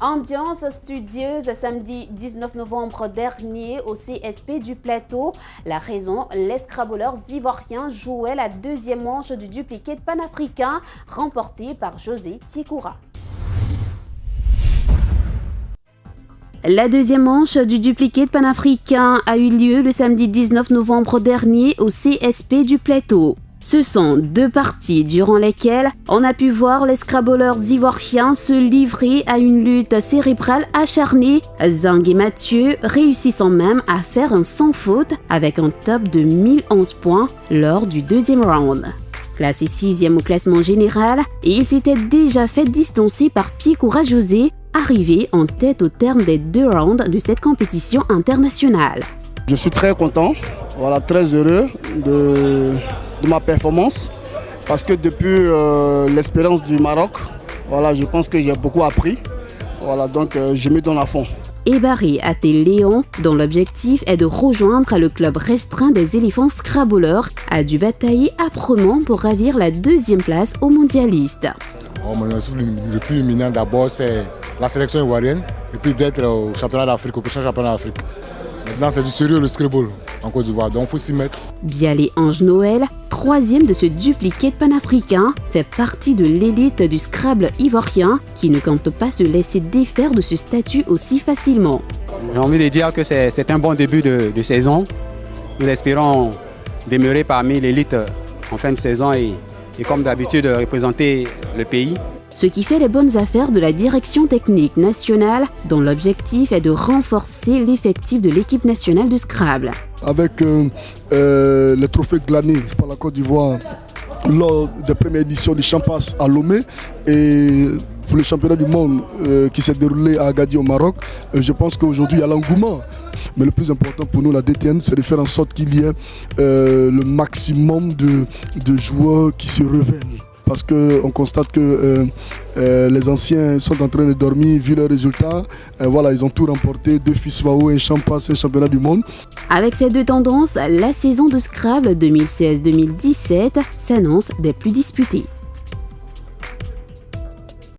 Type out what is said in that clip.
Ambiance studieuse samedi 19 novembre dernier au CSP du Plateau. La raison, les scrabbleurs ivoiriens jouaient la deuxième manche du duplicate panafricain remporté par José Piekura. La deuxième manche du duplicate panafricain a eu lieu le samedi 19 novembre dernier au CSP du Plateau. Ce sont deux parties durant lesquelles on a pu voir les scrabbleurs ivoiriens se livrer à une lutte cérébrale acharnée, Zang et Mathieu réussissant même à faire un sans faute avec un top de 1011 points lors du deuxième round. Classé 6e au classement général, il s'était déjà fait distancer par Piekura José, arrivé en tête au terme des 2 rounds de cette compétition internationale. Je suis très content, très heureux de ma performance parce que depuis l'expérience du Maroc, je pense que j'ai beaucoup appris. Donc je me donne à fond. Et Barry Athé Léon, dont l'objectif est de rejoindre le club restreint des éléphants scrabbleurs, a dû batailler âprement pour ravir la deuxième place aux mondialistes. Le plus imminent d'abord, c'est la sélection ivoirienne et puis d'être au championnat d'Afrique, au prochain championnat d'Afrique. Maintenant, c'est du sérieux le Scrabble en Côte d'Ivoire, donc il faut s'y mettre. Bialé Ange Noël, 3e de ce duplicate panafricain, fait partie de l'élite du Scrabble ivoirien qui ne compte pas se laisser défaire de ce statut aussi facilement. J'ai envie de dire que c'est un bon début de saison. Nous espérons demeurer parmi l'élite en fin de saison et comme d'habitude représenter le pays. Ce qui fait les bonnes affaires de la direction technique nationale, dont l'objectif est de renforcer l'effectif de l'équipe nationale de Scrabble. Avec les trophées glanés par la Côte d'Ivoire lors des premières éditions du Champas à Lomé et pour le championnat du monde qui s'est déroulé à Agadir au Maroc, je pense qu'aujourd'hui il y a l'engouement. Mais le plus important pour nous, la DTN, c'est de faire en sorte qu'il y ait le maximum de joueurs qui se révèlent. Parce qu'on constate que les anciens sont en train de dormir, vu leurs résultats. Ils ont tout remporté, 2 FISWAO, un Champas, un championnat du monde. Avec ces deux tendances, la saison de Scrabble 2016-2017 s'annonce des plus disputées.